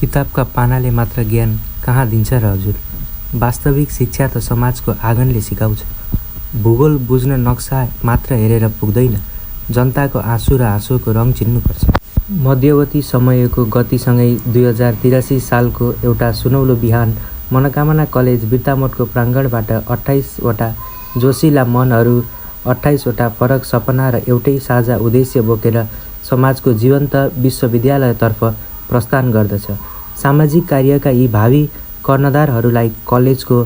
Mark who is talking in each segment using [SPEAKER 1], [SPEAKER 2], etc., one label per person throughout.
[SPEAKER 1] किताबका पानाले मात्र ज्ञान कहाँ दिन्छ र हजुर। वास्तविक शिक्षा त समाजको आँगनले सिकाउँछ। भूगोल बुझ्न नक्सा मात्र हेरेर पुग्दैन, जनताको आँसु र आँसुको रङ चिन्नुपर्छ। मध्यवर्ती समयको गतिसँगै 2083 सालको एउटा सुनौलो बिहान मनोकामना कलेज बिर्तामोडको प्राङ्गणबाट 28वटा जोसिला मनहरू 28वटा फरक सपना र एउटै साझा उद्देश्य बोकेर समाजको जीवन्त विश्वविद्यालयतर्फ प्रस्थान गर्दछ। सामाजिक कार्यका यी भावी कर्णधारहरूलाई कलेजको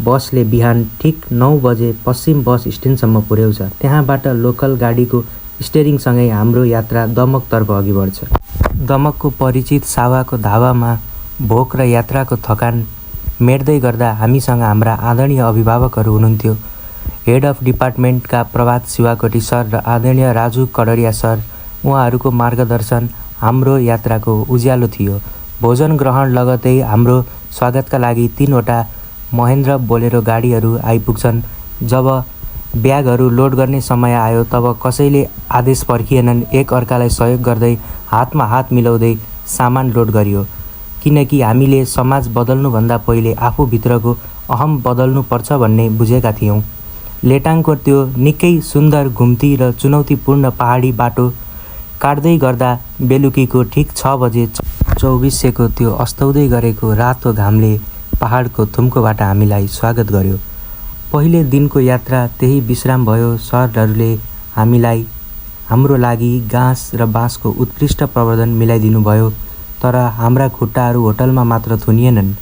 [SPEAKER 1] बसले बिहान ठिक 9 बजे पश्चिम बस स्ट्यान्डसम्म पुर्याउँछ। त्यहाँबाट लोकल गाडीको स्टेरिङसँगै हाम्रो यात्रा दमकतर्फ अघि बढ्छ। दमकको परिचित सावाको धावामा भोक र यात्राको थकान मेट्दै गर्दा हामीसँग हाम्रा आदरणीय अभिभावकहरू हुनुहुन्थ्यो। हेड अफ डिपार्टमेन्टका प्रभात शिवाकोटी सर र आदरणीय राजु कडरिया सर। उहाँहरूको मार्गदर्शन हाम्रो यात्राको उज्यालो थियो। भोजन ग्रहण लगतै हाम्रो स्वागतका लागि 3वटा महेन्द्र बोलेरो गाडीहरू आइपुग्छन्। जब ब्यागहरू लोड गर्ने समय आयो तब कसैले आदेश पर्खिएनन्। एक अर्कालाई सहयोग गर्दै हातमा हात मिलाउँदै सामान लोड गरियो, किनकि हामीले समाज बदल्नुभन्दा पहिले आफूभित्रको अहम बदल्नुपर्छ भन्ने बुझेका थियौँ। लेटाङको त्यो निकै सुन्दर घुम्ती र चुनौतीपूर्ण पहाडी बाटो काट्दै गर्दा बेलुकीको ठिक 6 बजे 2400को त्यो अस्ताउँदै गरेको रातो घामले पहाडको थुम्कोबाट हामीलाई स्वागत गर्यो। पहिले दिनको यात्रा त्यही विश्राम भयो। सरहरूले हामीलाई हाम्रो लागि घाँस र बाँसको उत्कृष्ट प्रबन्धन मिलाइदिनु भयो। तर हाम्रा खुट्टाहरू होटलमा मात्र थुनिएनन्।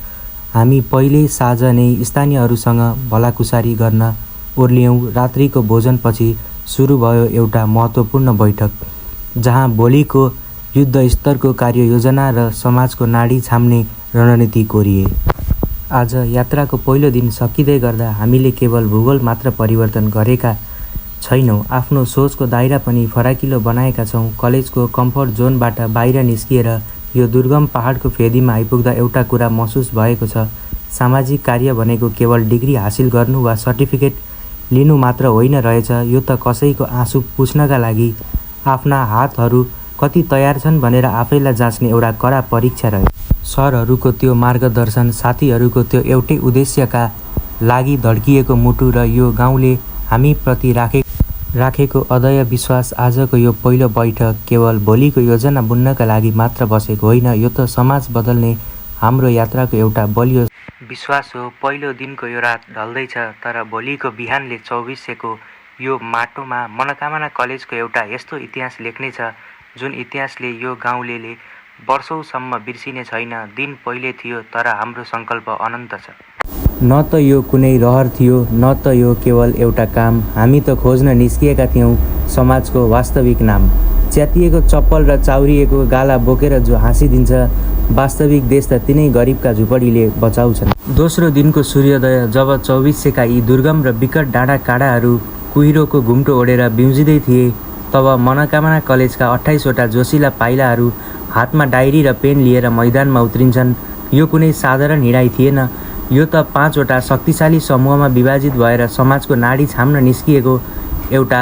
[SPEAKER 1] हामी पहिल्यै साँझ नै स्थानीयहरूसँग भलाकुसारी गर्न ओर्लियौँ। रात्रिको भोजनपछि सुरु भयो एउटा महत्त्वपूर्ण बैठक, जहाँ भोलिको युद्धस्तरको कार्ययोजना र समाजको नाडी छाम्ने रणनीति कोरिए। आज यात्राको पहिलो दिन सकिँदै गर्दा हामीले केवल भूगोल मात्र परिवर्तन गरेका छैनौँ, आफ्नो सोचको दायरा पनि फराकिलो बनाएका छौँ। कलेजको कम्फर्ट जोनबाट बाहिर निस्किएर यो दुर्गम पहाडको फेदीमा आइपुग्दा एउटा कुरा महसुस भएको छ। सामाजिक कार्य भनेको केवल डिग्री हासिल गर्नु वा सर्टिफिकेट लिनु मात्र होइन रहेछ। यो त कसैको आँसु पुछ्नका लागि आफ्ना हातहरू कति तयार छन् भनेर आफैलाई जाँच्ने एउटा कडा परीक्षा रह्यो। सरहरूको त्यो मार्गदर्शन, साथीहरूको त्यो एउटै उद्देश्यका लागि धड्किएको मुटु र यो गाउँले हामीप्रति राखेको अदय विश्वास। आजको यो पहिलो बैठक केवल भोलिको योजना बुन्नका लागि मात्र बसेको होइन, यो त समाज बदल्ने हाम्रो यात्राको एउटा बलियो विश्वास हो। पहिलो दिनको यो रात ढल्दैछ, तर भोलिको बिहानले 2400को यो माटोमा मनोकामना कलेजको एउटा यस्तो इतिहास लेख्नेछ जुन इतिहासले यो गाउँले वर्षौँसम्म बिर्सिने छैन। दिन पहिले थियो, तर हाम्रो सङ्कल्प अनन्त छ। न त यो कुनै रहर थियो, न त यो केवल एउटा काम। हामी त खोज्न निस्किएका थियौँ समाजको वास्तविक नाम। च्यातिएको चप्पल र चाउरिएको गाला बोकेर जो हाँसिदिन्छ, वास्तविक देश त तिनै गरिबका झुपडीले बचाउँछन्। दोस्रो दिनको सूर्योदय जब 2400का यी दुर्गम र विकट डाँडा काँडाहरू कुहिरोको घुम्टो ओढेर बिउजिँदै थिए, तब मनोकामना कलेजका 28वटा जोसिला पाइलाहरू हातमा डायरी र पेन लिएर मैदानमा उत्रिन्छन्। यो कुनै साधारण हिँडाइ थिएन, यो त 5वटा शक्तिशाली समूहमा विभाजित भएर समाजको नाडी छाम्न निस्किएको एउटा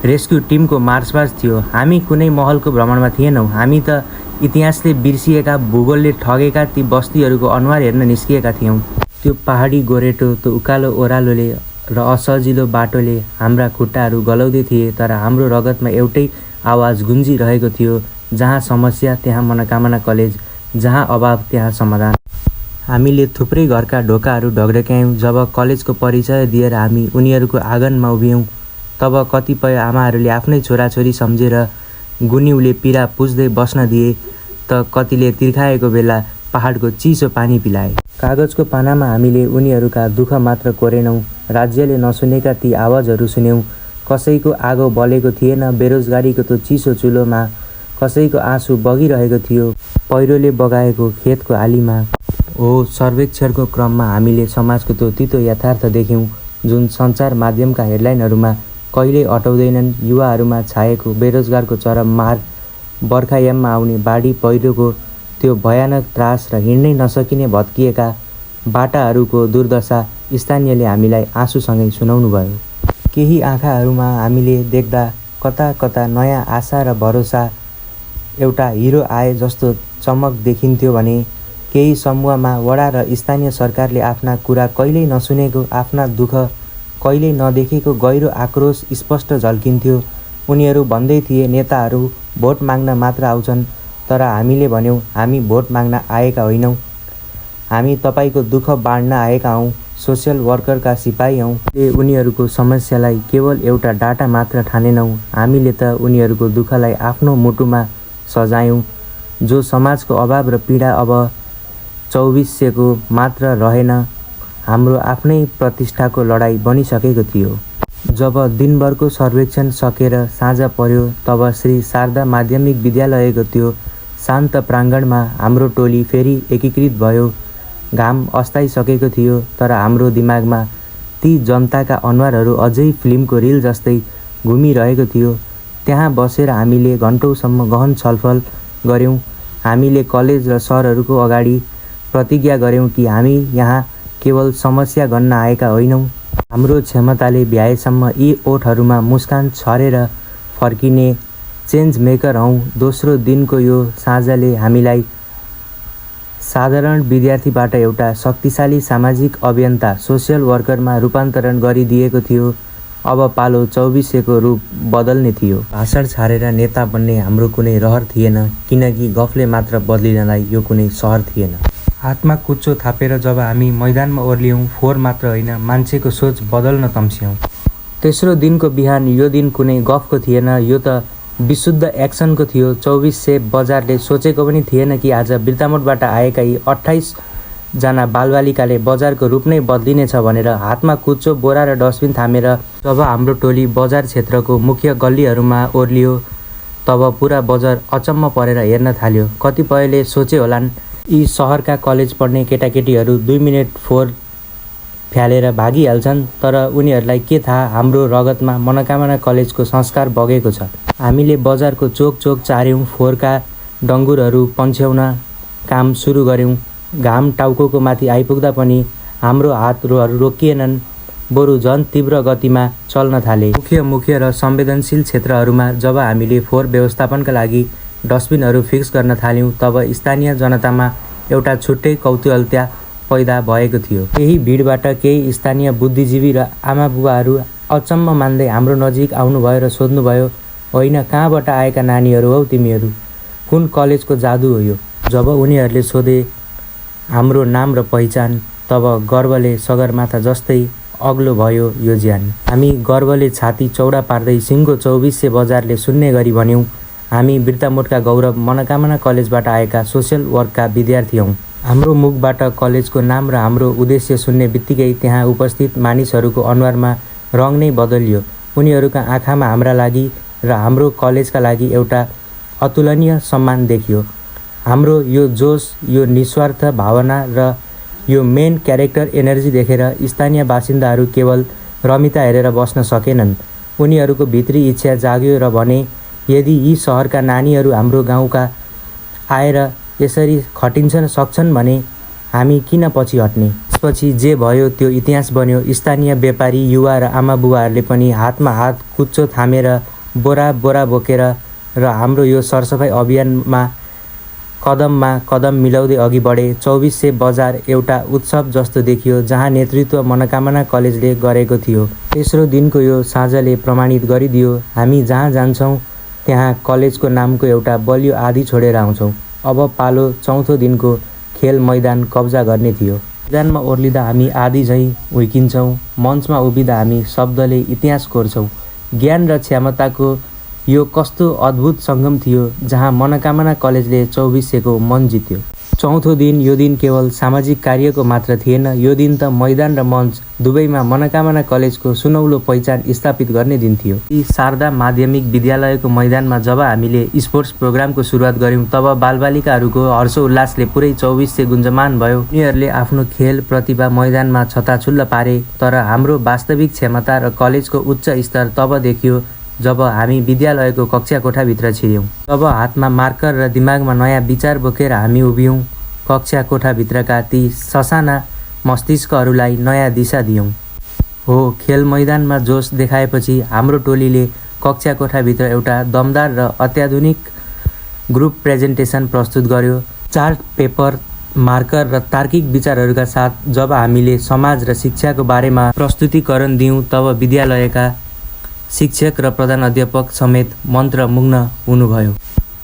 [SPEAKER 1] रेस्क्यु टिमको मार्चपास्ट थियो। हामी कुनै महलको भ्रमणमा थिएनौँ, हामी त इतिहासले बिर्सिएका, भूगोलले ठगेका ती बस्तीहरूको अनुहार हेर्न निस्किएका थियौँ। त्यो पहाडी गोरेटो, त्यो उकालो ओह्रालोले र असजिलो बाटोले हाम्रा खुट्टाहरू गलाउँदै थिए, तर हाम्रो रगतमा एउटै आवाज गुन्जिरहेको थियो, जहाँ समस्या त्यहाँ मनोकामना कलेज, जहाँ अभाव त्यहाँ समाधान। हामीले थुप्रै घरका ढोकाहरू ढकढक्यायौँ। जब कलेजको परिचय दिएर हामी उनीहरूको आँगनमा उभियौँ, तब कतिपय आमाहरूले आफ्नै छोराछोरी सम्झेर गुन्युले पीडा पुस्दै बस्न दिए, त कतिले तिर्खाएको बेला पहाडको चिसो पानी पिलाए। कागजको पानामा हामीले उनीहरूका दुःख मात्र कोरेनौँ, राज्यले नसुनेका ती आवाजहरू सुन्यौँ। कसैको आगो बलेको थिएन, बेरोजगारीको त्यो चिसो चुलोमा कसैको आँसु बगिरहेको थियो, पहिरोले बगाएको खेतको आलीमा। हो, सर्वेक्षणको क्रममा हामीले समाजको त्यो तितो यथार्थ देख्यौँ, जुन सञ्चार माध्यमका हेडलाइनहरूमा कहिल्यै अटाउँदैनन्। युवाहरूमा छाएको बेरोजगारको चरम मार, बर्खायाममा आउने बाढी पहिरोको त्यो भयानक त्रास र हिँड्नै नसकिने भत्किएका बाटाहरूको दुर्दशा स्थानीयले हामीलाई आँसुसँगै सुनाउनु भयो। केही आँखाहरूमा हामीले देख्दा कता कता नयाँ आशा र भरोसा, एउटा हिरो आए जस्तो चमक देखिन्थ्यो भने केही समूहमा वडा र स्थानीय सरकारले आफ्ना कुरा कहिल्यै नसुनेको, आफ्ना दुःख कहिल्यै नदेखेको गहिरो आक्रोश स्पष्ट झल्किन्थ्यो। उनीहरू भन्दै थिए, नेताहरू भोट माग्न मात्र आउँछन्, तर हामीले भन्यौँ हामी भोट माग्न आएका होइनौँ, हामी तपाईँको दुःख बाँड्न आएका हौँ, सोसियल वर्करका सिपाही हौँ। उनीहरूको समस्यालाई केवल एउटा डाटा मात्र ठानेनौँ, हामीले त उनीहरूको दुःखलाई आफ्नो मुटुमा सजायौँ। जो समाजको अभाव र पीडा अब 2400को मात्र रहेन, हाम्रो आफ्नै प्रतिष्ठाको लडाईँ बनिसकेको थियो। जब दिनभरको सर्वेक्षण सकेर साँझ पर्यो तब श्री शारदा माध्यमिक विद्यालयको त्यो शान्त प्राङ्गणमा हाम्रो टोली फेरि एकीकृत भयो। घाम अस्ताइसकेको थियो, तर हाम्रो दिमागमा ती जनताका अनुहारहरू अझै फिल्मको रिल जस्तै घुमिरहेको थियो। त्यहाँ बसेर हामीले घन्टौँसम्म गहन छलफल गऱ्यौँ। हामीले कलेज र सरहरूको अगाडि प्रतिज्ञा गऱ्यौँ कि हामी यहाँ केवल समस्या गर्न आएका होइनौँ, हाम्रो क्षमताले भ्याएसम्म यी ओठहरूमा मुस्कान छरेर फर्किने चेन्ज मेकर हौँ। दोस्रो दिनको यो साँझले हामीलाई साधारण विद्यार्थीबाट एउटा शक्तिशाली सामाजिक अभियन्ता, सोसियल वर्करमा रूपान्तरण गरिदिएको थियो। अब पालो 2400को रूप बदल्ने थियो। भाषण छाडेर नेता बन्ने हाम्रो कुनै रहर थिएन, किनकि गफले मात्र बदलिनलाई यो कुनै सहर थिएन। हातमा कुच्चो थापेर जब हामी मैदानमा ओर्लियौँ, फोहोर मात्र होइन, मान्छेको सोच बदल्न तम्स्यौँ। तेस्रो दिनको बिहान यो दिन कुनै गफको थिएन, यो त विशुद्ध एक्सनको थियो। 2400 बजारले सोचेको पनि थिएन कि आज बिर्तामोडबाट आएका यी 28 जना बालबालिकाले बजारको रूप नै बदलिनेछ भनेर। हातमा कुच्चो, बोरा र डस्टबिन थामेर जब हाम्रो टोली बजार क्षेत्रको मुख्य गल्लीहरूमा ओर्लियो, तब पुरा बजार अचम्म परेर हेर्न थाल्यो। कतिपयले सोचे होलान्, यी सहरका कलेज पढ्ने केटाकेटीहरू 2 मिनेट फोहोर फ्यालेर भागिहाल्छन्, तर उनीहरूलाई के थाहा, हाम्रो रगतमा मनोकामना कलेजको संस्कार बगेको छ। हामीले बजारको चोक चोक चार्यौँ, फोहोरका डङ्गुरहरू पन्छ्याउन काम सुरु गऱ्यौँ। घाम टाउकोको माथि आइपुग्दा पनि हाम्रो हातहरू रोकिएनन्, बरु झन् तीव्र गतिमा चल्न थाले। मुख्य र संवेदनशील क्षेत्रहरूमा जब हामीले फोहोर व्यवस्थापनका लागि डस्टबिनहरू फिक्स गर्न थाल्यौँ, तब स्थानीय जनतामा एउटा छुट्टै कौतूहलता पैदा भएको थियो। केही भिडबाट केही स्थानीय बुद्धिजीवी र आमाबुवाहरू अचम्म मान्दै हाम्रो नजिक आउनुभयो र सोध्नुभयो, होइन, कहाँबाट आएका नानीहरू हौ तिमीहरू? कुन कलेजको जादु हो यो? जब उनीहरूले सोधे हाम्रो नाम र पहिचान, तब गर्वले सगरमाथा जस्तै अग्लो भयो यो ज्यान। हामी गर्वले छाती चौडा पार्दै सिङ्गो 2400 बजारले सुन्ने गरी भन्यौँ, हामी बिर्तामोडका गौरव मनोकामना कलेजबाट आएका सोसियल वर्कका विद्यार्थी हौँ। हाम्रो मुखबाट कलेजको नाम र हाम्रो उद्देश्य सुन्ने बित्तिकै त्यहाँ उपस्थित मानिसहरूको अनुहारमा रङ नै बदलियो। उनीहरूका आँखामा हाम्रा लागि र हाम्रो कलेजका लागि एउटा अतुलनीय सम्मान देखियो। हाम्रो यो जोस, यो निस्वार्थ भावना र यो मेन क्यारेक्टर एनर्जी देखेर स्थानीय बासिन्दाहरू केवल रमिता हेरेर बस्न सकेनन्। उनीहरूको भित्री इच्छा जाग्यो र भने, यदि यी सहरका नानीहरू हाम्रो गाउँका आएर यसरी खटिन्छन् सक्छन् भने हामी किन पछि हट्ने? त्यसपछि जे भयो त्यो इतिहास बन्यो। स्थानीय व्यापारी, युवा र आमाबुवाहरूले पनि हातमा हात कुच्चो थामेर बोरा बोकेर र हाम्रो यो सरसफाइ अभियानमा कदम मिलाउँदै अघि बढे। 2400 बजार एउटा उत्सव जस्तो देखियो, जहाँ नेतृत्व मनोकामना कलेजले गरेको थियो। तेस्रो दिनको यो साँझले प्रमाणित गरिदियो, हामी जहाँ जान्छौँ त्यहाँ कलेजको नामको एउटा बलियो आदि छोडेर आउँछौँ। अब पालो चौथो दिनको खेल मैदान कब्जा गर्ने थियो। मैदानमा ओर्लिँदा हामी आदि झैँ हुर्किन्छौँ, मञ्चमा उभिँदा हामी शब्दले इतिहास कोर्छौँ। ज्ञान र क्षमताको यो कस्तो अद्भुत सङ्गम थियो, जहाँ मनोकामना कलेजले 2400को मन जित्यो। चौथो दिन, यो दिन केवल सामाजिक कार्यको मात्र थिएन, यो दिन त मैदान र मञ्च दुवैमा मनोकामना कलेजको सुनौलो पहिचान स्थापित गर्ने दिन थियो। यी शारदा माध्यमिक विद्यालयको मैदानमा जब हामीले स्पोर्ट्स प्रोग्रामको सुरुवात गऱ्यौँ, तब बालबालिकाहरूको हर्षोल्लासले पुरै 2400 गुन्जमान भयो। उनीहरूले आफ्नो खेल प्रतिभा मैदानमा छताछुल्ल पारे, तर हाम्रो वास्तविक क्षमता र कलेजको उच्च स्तर तब देखियो जब हामी विद्यालयको कक्षा कोठाभित्र छिर्यौँ। तब हातमा मार्कर र दिमागमा नयाँ विचार बोकेर हामी उभियौँ। कक्षा कोठाभित्रका ती ससाना मस्तिष्कहरूलाई नयाँ दिशा दियौँ। हो, खेल मैदानमा जोस देखाएपछि हाम्रो टोलीले कक्षा कोठाभित्र एउटा दमदार र अत्याधुनिक ग्रुप प्रेजेन्टेसन प्रस्तुत गर्यो। चार्ट पेपर, मार्कर र तार्किक विचारहरूका साथ जब हामीले समाज र शिक्षाको बारेमा प्रस्तुतिकरण दियौँ तब विद्यालयका शिक्षक र प्रधानाध्यापक समेत मन्त्रमुग्ध हुनुभयो।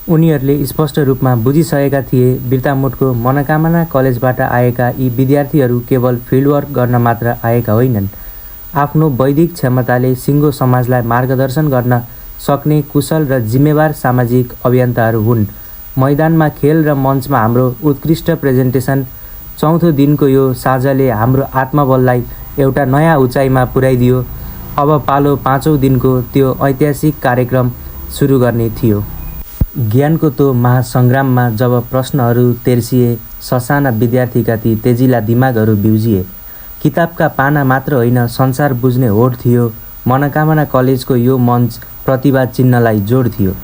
[SPEAKER 1] उनीहरूले स्पष्ट रूपमा बुझिसकेका थिए बिर्तामोडको मनोकामना कलेजबाट आएका यी विद्यार्थीहरू केवल फिल्डवर्क गर्न मात्र आएका होइनन्, आफ्नो वैदिक क्षमताले सिङ्गो समाजलाई मार्गदर्शन गर्न सक्ने कुशल र जिम्मेवार सामाजिक अभियन्ताहरू हुन्। मैदानमा खेल र मञ्चमा हाम्रो उत्कृष्ट प्रेजेन्टेसन, चौथो दिनको यो साझाले हाम्रो आत्मबललाई एउटा नयाँ उचाइमा पुर्याइदियो। अब पालो पाँचौँ दिनको त्यो ऐतिहासिक कार्यक्रम सुरु गर्ने थियो। ज्ञानको त्यो महासङ्ग्राममा जब प्रश्नहरू तेर्सिए, ससाना विद्यार्थीका ती तेजिला दिमागहरू बिउजिए। किताबका पाना मात्र होइन, संसार बुझ्ने होड थियो। मनोकामना कलेजको यो मञ्च प्रतिभा चिन्हलाई जोड थियो।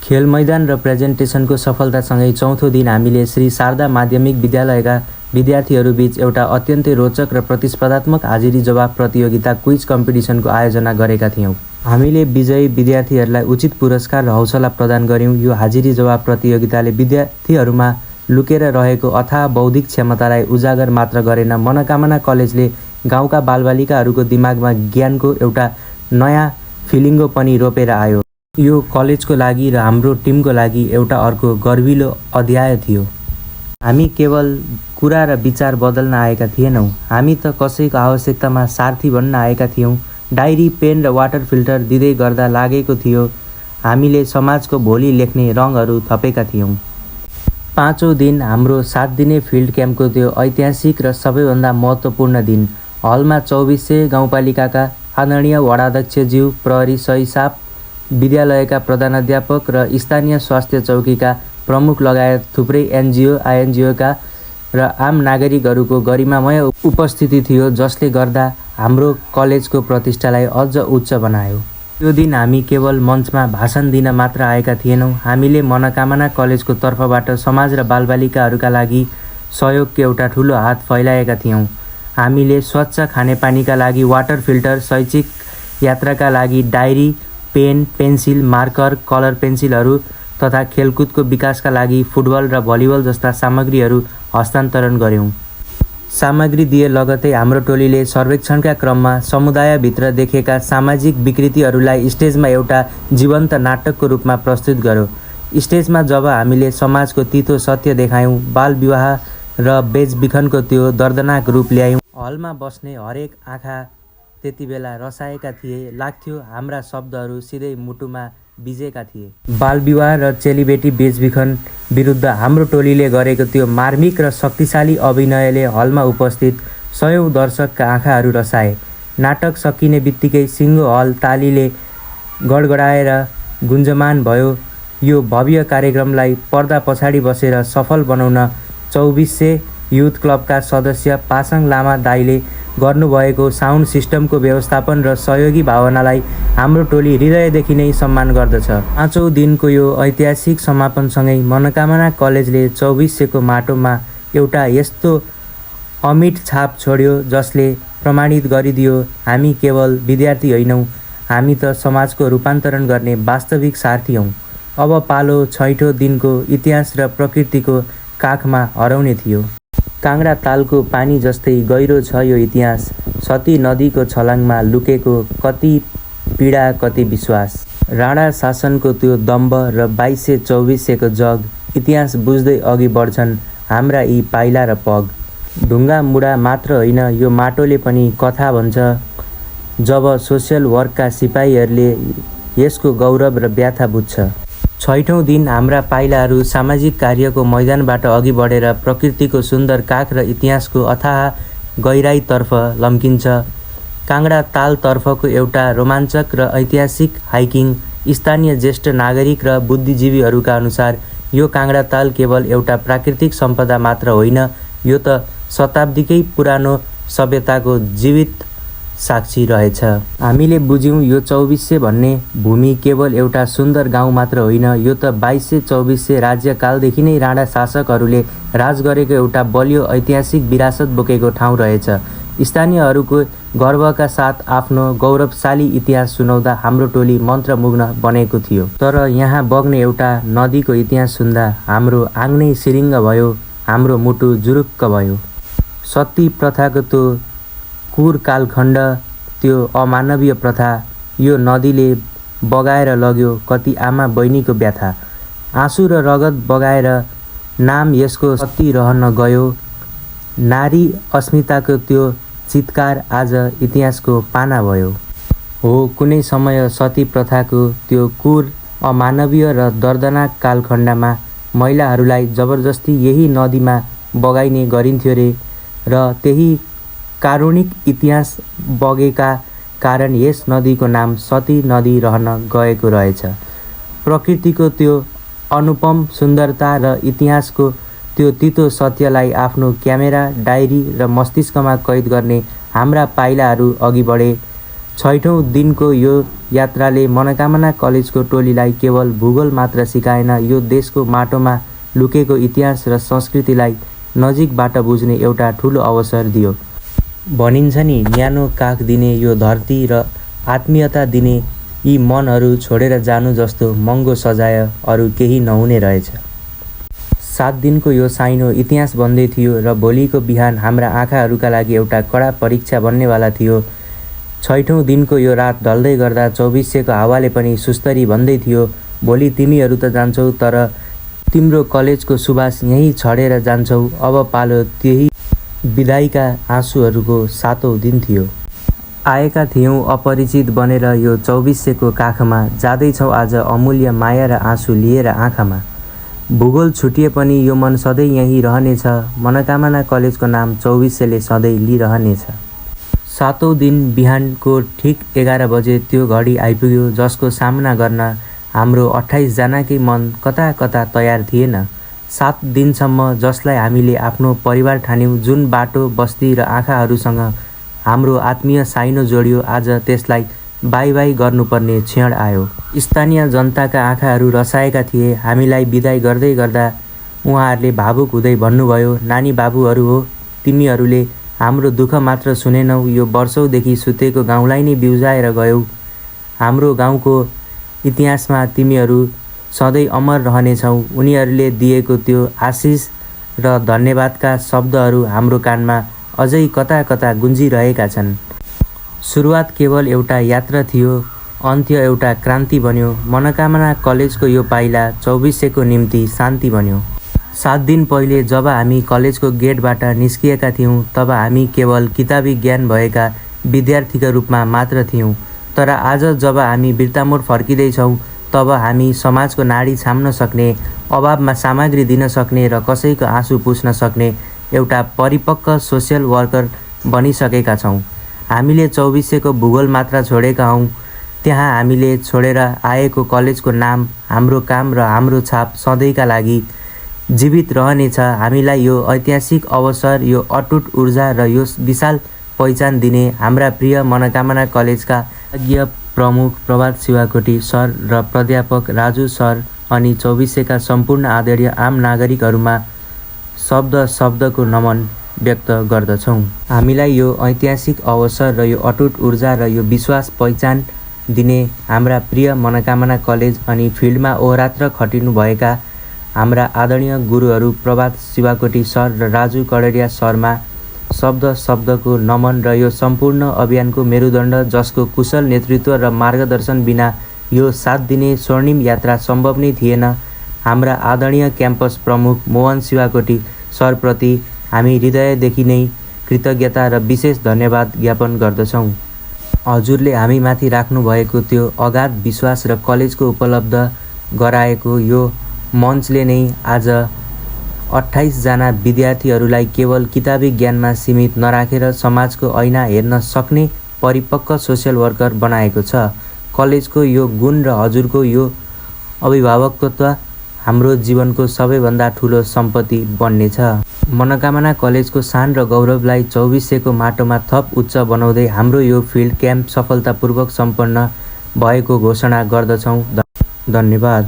[SPEAKER 1] खेल मैदान र प्रेजेन्टेसनको सफलतासँगै चौथो दिन हामीले श्री शारदा माध्यमिक विद्यालयका विद्यार्थीहरूबीच एउटा अत्यन्तै रोचक र प्रतिस्पर्धात्मक हाजिरी जवाफ प्रतियोगिता क्विज कम्पिटिसनको आयोजना गरेका थियौँ। हामीले विजयी विद्यार्थीहरूलाई उचित पुरस्कार र हौसला प्रदान गर्यौँ। यो हाजिरी जवाफ प्रतियोगिताले विद्यार्थीहरूमा लुकेर रहेको अथाह बौद्धिक क्षमतालाई उजागर मात्र गरेन, मनोकामना कलेजले गाउँका बालबालिकाहरूको दिमागमा ज्ञानको एउटा नयाँ फिलिङ्गो पनि रोपेर आयो। यो कलेजको लागि र हाम्रो टिमको लागि एउटा अर्को गर्विलो अध्याय थियो। हामी केवल कुरा र विचार बदल्न आएका थिएनौँ, हामी त कसैको आवश्यकतामा सारथी बन्न आएका थियौँ। डायरी, पेन र वाटर फिल्टर दिँदै गर्दा लागेको थियो हामीले समाजको भोलि लेख्ने रङहरू थपेका थियौँ। पाँचौँ दिन हाम्रो 7 दिने फिल्ड क्याम्पको त्यो ऐतिहासिक र सबैभन्दा महत्त्वपूर्ण दिन। हलमा 2400 गाउँपालिकाका आदरणीय वडाध्यक्षज्यू, प्रहरी सहिसाब, विद्यालयका प्रधानाध्यापक र स्थानीय स्वास्थ्य चौकीका प्रमुख लगायत थुप्रै एनजिओ, आइएनजिओका र आम नागरिकहरूको गरिमामय उपस्थिति थियो, जसले गर्दा हाम्रो कलेजको प्रतिष्ठालाई अझ उच्च बनायो। त्यो दिन हामी केवल मञ्चमा भाषण दिन मात्र आएका थिएनौँ, हामीले मनोकामना कलेजको तर्फबाट समाज र बालबालिकाहरूका लागि सहयोगको एउटा ठुलो हात फैलाएका थियौँ। हामीले स्वच्छ खानेपानीका लागि वाटर फिल्टर, शैक्षिक यात्राका लागि diary, pen, pencil, marker, colour पेन्सिलहरू तथा खेलकुदको विकासका लागि फुटबल र भलिबल जस्ता सामग्रीहरू हस्तान्तरण गऱ्यौँ। सामग्री दिए लगतै हाम्रो टोलीले सर्वेक्षणका क्रममा समुदायभित्र देखेका सामाजिक विकृतिहरूलाई स्टेजमा एउटा जीवन्त नाटकको रूपमा प्रस्तुत गर्यो। स्टेजमा जब हामीले समाजको तितो सत्य देखायौँ, बाल विवाह र बेचबिखनको त्यो दर्दनाक रूप ल्यायौँ, हलमा बस्ने हरेक आँखा त्यति बेला रसाएका थिए। लाग्थ्यो हाम्रा शब्दहरू सिधै मुटुमा बिजेका थिए। बालविवाह र चेलीबेटी बेचबिखन विरुद्ध हाम्रो टोलीले गरेको त्यो मार्मिक र शक्तिशाली अभिनयले हलमा उपस्थित सयौँ दर्शकका आँखाहरू रसाए। नाटक सकिने बित्तिकै सिङ्गो हल तालीले गडगडाएर गुन्जमान भयो। यो भव्य कार्यक्रमलाई पर्दा पछाडि बसेर सफल बनाउन 2400 युथ क्लबका सदस्य पासाङ लामा दाइले गर्नुभएको साउन्ड सिस्टमको व्यवस्थापन र सहयोगी भावनालाई हाम्रो टोली हृदयदेखि नै सम्मान गर्दछ। पाँचौँ दिनको यो ऐतिहासिक समापनसँगै मनोकामना कलेजले 2400को माटोमा एउटा यस्तो अमिट छाप छोड्यो जसले प्रमाणित गरिदियो हामी केवल विद्यार्थी होइनौँ, हामी त समाजको रूपान्तरण गर्ने वास्तविक सारथी हौँ। अब पालो 6औँ दिनको इतिहास र प्रकृतिको काखमा हराउने थियो। काङ्ग्रा तालको पानी जस्तै गहिरो छ यो इतिहास, सती नदीको छलाङमा लुकेको कति पीडा कति विश्वास। राणा शासनको त्यो दम्भ र 2200-2400को जग, इतिहास बुझ्दै अघि बढ्छन् हाम्रा यी पाइला र पग। ढुङ्गा मुढा मात्र होइन, यो माटोले पनि कथा भन्छ। जब सोसियल वर्कका सिपाहीहरूले यसको गौरव र व्याथा बुझ्छ। 6औँ दिन हाम्रा पाइलाहरू सामाजिक कार्यको मैदानबाट अघि बढेर प्रकृतिको सुन्दर काख र इतिहासको अथाह गहिराईतर्फ लम्किन्छ। काङ्ग्रा तालतर्फको एउटा रोमाञ्चक र ऐतिहासिक हाइकिङ। स्थानीय ज्येष्ठ नागरिक र बुद्धिजीवीहरूका अनुसार यो काङ्ग्रा ताल केवल एउटा प्राकृतिक सम्पदा मात्र होइन, यो त शताब्दीकै पुरानो सभ्यताको जीवित साक्षी रहेछ। हामीले बुझ्यौँ यो 2400 भन्ने भूमि केवल एउटा सुन्दर गाउँ मात्र होइन, यो त 2200-2400 राज्यकालदेखि नै राणा शासकहरूले राज गरेको एउटा बलियो ऐतिहासिक विरासत बोकेको ठाउँ रहेछ। स्थानीयहरूको गर्वका साथ आफ्नो गौरवशाली इतिहास सुनाउँदा हाम्रो टोली मन्त्रमुग्ध बनेको थियो। तर यहाँ बग्ने एउटा नदीको इतिहास सुन्दा हाम्रो आङ नै सिरिङ्ग भयो, हाम्रो मुटु जुरुक्क भयो। सती प्रथाको त्यो कुर कालखण्ड, त्यो अमानवीय प्रथा, यो नदीले बगाएर लग्यो कति आमा बहिनीको व्यथा। आँसु र रगत बगाएर नाम यसको सती रहन गयो। नारी अस्मिताको त्यो चित्कार आज इतिहासको पाना भयो। हो, कुनै समय सती प्रथाको त्यो कुर अमानवीय र दर्दनाक कालखण्डमा महिलाहरूलाई जबरजस्ती यही नदीमा बगाइने गरिन्थ्यो रे, र त्यही कारुणिक इतिहास बगेका कारण यस नदीको नाम सती नदी रहन गएको रहेछ। प्रकृतिको त्यो अनुपम सुन्दरता र इतिहासको त्यो तितो सत्यलाई आफ्नो क्यामेरा, डायरी र मस्तिष्कमा कैद गर्ने हाम्रा पाइलाहरू अघि बढे। 6औं दिनको यो यात्राले मनोकामना कलेजको टोलीलाई केवल भूगोल मात्र सिकाएन, यो देशको माटोमा लुकेको इतिहास र संस्कृतिलाई नजिकबाट बुझ्ने एउटा ठुलो अवसर दियो। भनिन्छ नि, न्यानो काख दिने यो धरती र आत्मीयता दिने यी मनहरू छोडेर जानु जस्तो महँगो सजाय अरू केही नहुने रहेछ। 7 दिनको यो साइनो इतिहास बन्दै थियो र भोलिको बिहान हाम्रा आँखाहरूका लागि एउटा कडा परीक्षा बन्नेवाला थियो। 6औं दिनको यो रात ढल्दै गर्दा 2400को हावाले पनि सुस्तरी भन्दै थियो, भोलि तिमीहरू त जान्छौ, तर तिम्रो कलेजको सुबास यहीँ छडेर जान्छौ। अब पालो त्यही विदाईका आँसुहरूको 7औं दिन थियो। आएका थियौँ अपरिचित बनेर यो 2400को काखमा, जाँदैछौँ आज अमूल्य माया र आँसु लिएर आँखामा। भूगोल छुटिए पनि यो मन सधैँ यहीँ रहनेछ, मनोकामना कलेजको नाम 2400ले सधैँ लिइरहनेछ। 7औं दिन बिहानको ठिक 11 बजे त्यो घडी आइपुग्यो जसको सामना गर्न हाम्रो 28 जनाकै मन कता कता तयार थिएन। 7 दिनसम्म जसलाई हामीले आफ्नो परिवार ठान्यौँ, जुन बाटो, बस्ती र आँखाहरूसँग हाम्रो आत्मीय साइनो जोडियो, आज त्यसलाई बाई बाई गर्नुपर्ने क्षण आयो। स्थानीय जनताका आँखाहरू रसाएका थिए। हामीलाई बिदाई गर्दै गर्दा उहाँहरूले भावुक हुँदै भन्नुभयो, नानी बाबुहरू हो, तिमीहरूले हाम्रो दुःख मात्र सुनेनौ, यो वर्षौँदेखि सुतेको गाउँलाई नै बिउजाएर गयौ। हाम्रो गाउँको इतिहासमा तिमीहरू सधैँ अमर रहनेछौ। उनीहरूले दिएको त्यो आशिष र धन्यवादका शब्दहरू हाम्रो कानमा अझै कता कता गुन्जिरहेका छन्। सुरुवात केवल एउटा यात्रा थियो, अन्त्य एउटा क्रान्ति बन्यो। मनोकामना कलेजको यो पाइला 2400को निम्ति शान्ति बन्यो। 7 दिन पहिले जब हामी कलेजको गेटबाट निस्किएका थियौँ, तब हामी केवल किताबी ज्ञान भएका विद्यार्थीका रूपमा मात्र थियौँ। तर आज जब हामी बिर्तामोड फर्किँदैछौँ, तब हामी समाजको नाडी छाम्न सक्ने, अभावमा सामग्री दिन सक्ने र कसैको आँसु पुस्न सक्ने एउटा परिपक्व सोसियल वर्कर बनिसकेका छौँ। हामीले 2400को भूगोल मात्र छोडेका हौँ, त्यहाँ हामीले छोडेर आएको कलेजको नाम, हाम्रो काम र हाम्रो छाप सधैँका लागि जीवित रहनेछ। हामीलाई यो ऐतिहासिक अवसर, यो अटुट ऊर्जा र यो विशाल पहिचान दिने हाम्रा प्रिय मनोकामना कलेजका विज्ञ प्रमुख प्रभात शिवाकोटी सर र प्राध्यापक राजु सर अनि 2400का सम्पूर्ण आदरणीय आम नागरिकहरूमा शब्दको नमन व्यक्त गर्दछौँ। हामीलाई यो ऐतिहासिक अवसर र यो अटुट ऊर्जा र यो विश्वास पहिचान दिने हाम्रा प्रिय मनोकामना कलेज अनि फिल्डमा ओहरात्र खटिनुभएका हाम्रा आदरणीय गुरुहरू प्रभात शिवाकोटी सर र राजु कडेरिया सरमा शब्दको नमन र यो सम्पूर्ण अभियानको मेरुदण्ड, जसको कुशल नेतृत्व र मार्गदर्शन बिना यो 7 दिने स्वर्णिम यात्रा सम्भव नै थिएन। हाम्रा आदरणीय क्याम्पस प्रमुख मोहन शिवाकोटी सरप्रति हामी हृदयदेखि नै कृतज्ञता र विशेष धन्यवाद ज्ञापन गर्दछौँ। हजुरले हामीमाथि राख्नुभएको त्यो अगाध विश्वास र कलेजको उपलब्ध गराएको यो मञ्चले नै आज 28 जना विद्यार्थीहरूलाई केवल किताबी ज्ञानमा सीमित नराखेर समाजको ऐना हेर्न सक्ने परिपक्व सोसियल वर्कर बनाएको छ। कलेजको यो गुण र हजुरको यो अभिभावकत्व हाम्रो जीवनको सबैभन्दा ठुलो सम्पत्ति बन्नेछ। मनोकामना कलेजको शान र गौरवलाई 2400को माटोमा थप उच्च बनाउँदै हाम्रो यो फिल्ड क्याम्प सफलतापूर्वक सम्पन्न भएको घोषणा गर्दछौँ। धन्यवाद।